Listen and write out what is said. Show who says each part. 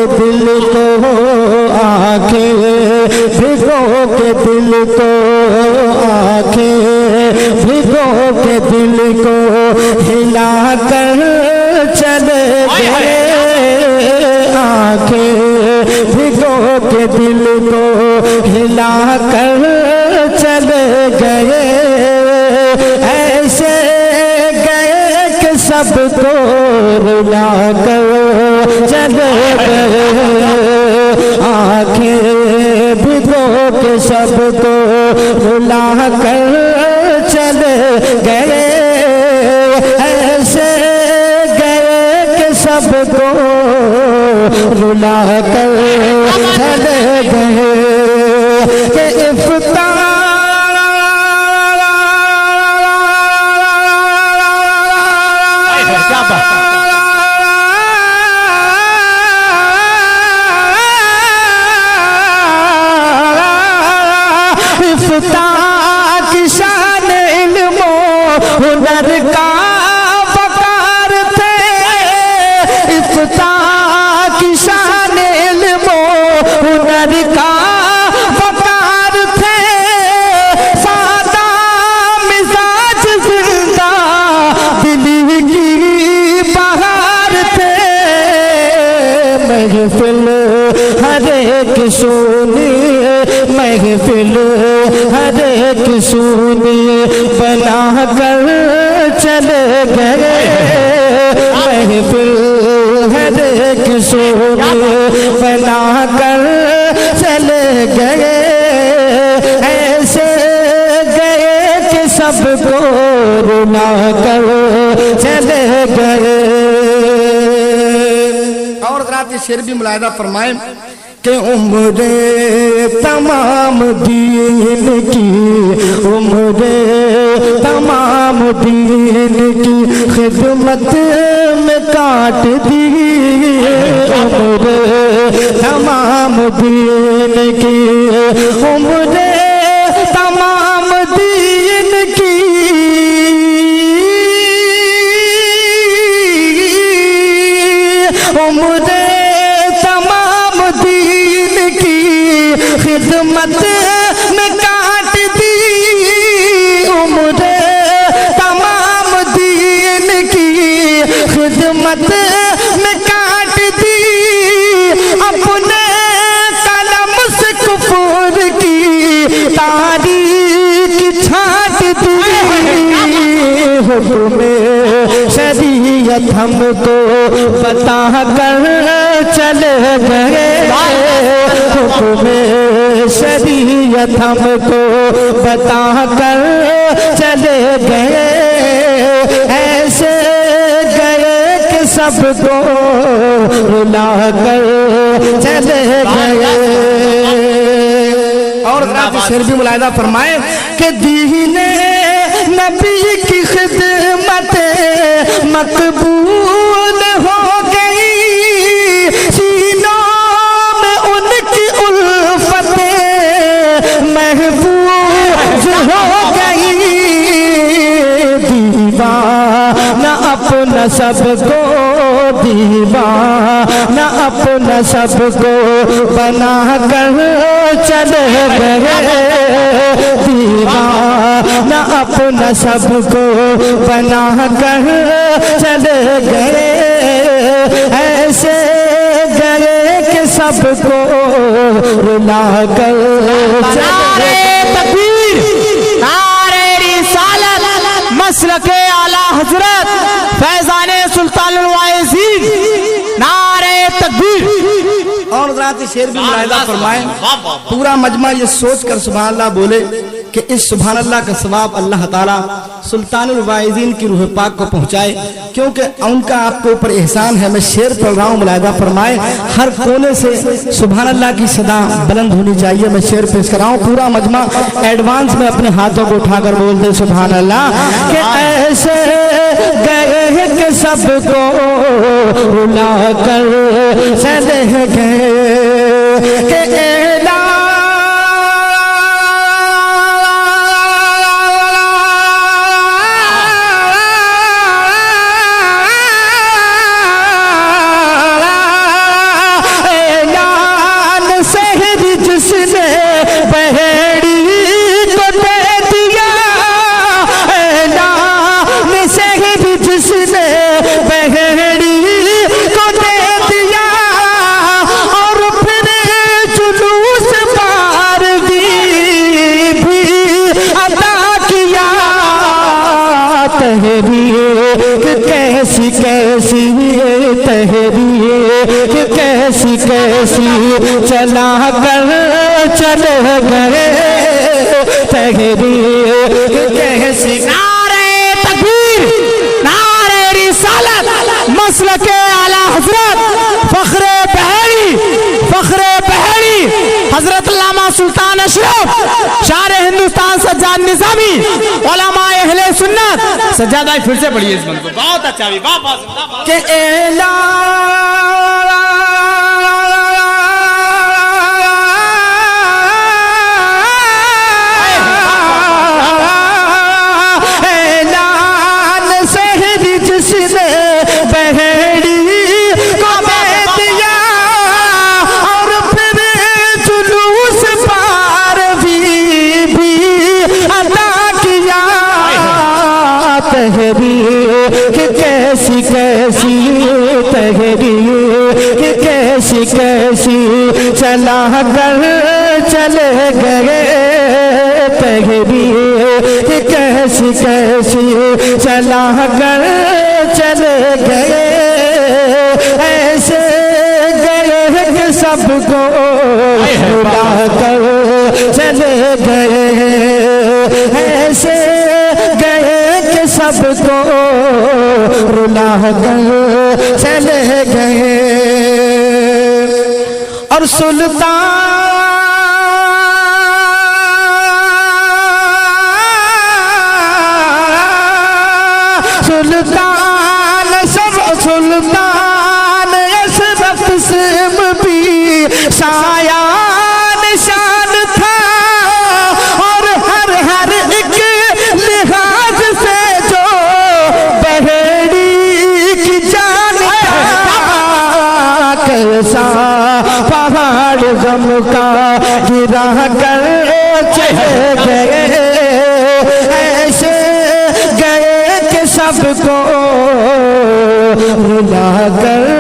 Speaker 1: के दिल को आंखें, भिगो के दिल को आंखें, भिगो के दिल को हिला कर चले गए। आंखें भिगो के दिल को हिला कर चले गए। ऐसे गए कि सबको रुला कर चले गए। आंखें भिगो के सबको रुला कर चले गए। ऐसे गए कि सबको रुला कर चले गए। कि इफ्तार की शान इल्मो हुनर का वकार थे। इफ्ताह की शान इल्मो हुनर का वकार थे। सादा मिजाज जिंदा दिली की बहार थे। महफिल हर एक सुनिए, महफिल हर एक सुनिए बना कर चले गए। महफिल हर एक सुनिए बना कर चले गए। ऐसे गए कि सबको रुला कर चले गए।
Speaker 2: और रात शेर भी मुलायदा फरमाए
Speaker 1: कि उम्रे तमाम दीन की, उम्रे तमाम दीन की खिदमत में काट दी। उम्रे तमाम दीन की, उम्रे तमाम दीन की, उम्रे खिदमत में काट दी। उम्र तमाम दीन की खिदमत में काट दी। अपने कलम से कुफर की तारीख छाट दी। हुक्म शरीयत हमको बता कर चले गए। हुक्म शरीयत हमको बता कर चले गए। ऐसे गए कि सबको रुला कर चले गए।
Speaker 2: और रात शेर भी मुलायदा फरमाए
Speaker 1: कि दीने नबी की खिदमत मकबूल हो गई। सीनों में उनकी उल्फतें महफूज हो गई। दीवाना अपना सबको, दीवाना अपना सबको बना कर चले गए। दीवाना अपना सबको बना कर चले गए। ऐसे गए कि सबको रुला कर चले
Speaker 3: तकबीर, नारे रिसालत, मसलके आला हजरत फैजाने सुल्तानुल वाइज़ीन, नारे तकबीर।
Speaker 2: और रात शेर भी मुलायदा फरमाए। पूरा मजमा ये सोच कर सुभान अल्लाह बोले कि इस सुभान अल्लाह का सवाब अल्लाह ताला सुल्तानुल वाइज़ीन की रूह पाक को पहुंचाए, क्योंकि उनका आपके ऊपर एहसान है। मैं शेर पढ़ रहा हूँ, मुलायदा फरमाए। हर कोने से सुभान अल्लाह की सदा बुलंद होनी चाहिए। मैं शेर पेश कर रहा हूँ, पूरा मजमा एडवांस में अपने हाथों को उठाकर बोलते सुभान अल्लाह। कि ऐसे गए कि सबको रुला कर चले गए। कि
Speaker 1: कैसी कैसी चला कर चले गए तहरीर कैसी।
Speaker 3: नारे तकबीर, नारे रिसालत, मसलके आला हजरत फखरे बहरी हजरत अल्लामा सुल्तान अशरफ शार हिंदुस्तान सज्जाद निजामी उलमा अहले सुन्नत। सज्जाद भाई फिर से पढ़िए इस बंद को, बहुत अच्छा भी, वाह वाह
Speaker 1: के ऐलान सहरी जिसने बहड़ी को दे दिया और फिर जुलूस पार भी अदा किया तहरीर कैसी कैसी तहरीर कैसी कैसी चला कर चले गए तहरीर कैसी कैसी चला कर चले गए ऐसे गए कि सबको भुला कर चले गए ऐसे गए कि सबको रुला कर चले गए। और सुल्तान अशरफ सिम भी साया निशान था और हर एक लिहाज से जो बहेड़ी की जान कैसा पहाड़ गम का गिरा कर चले गए ऐसे गए कि सबको रुला कर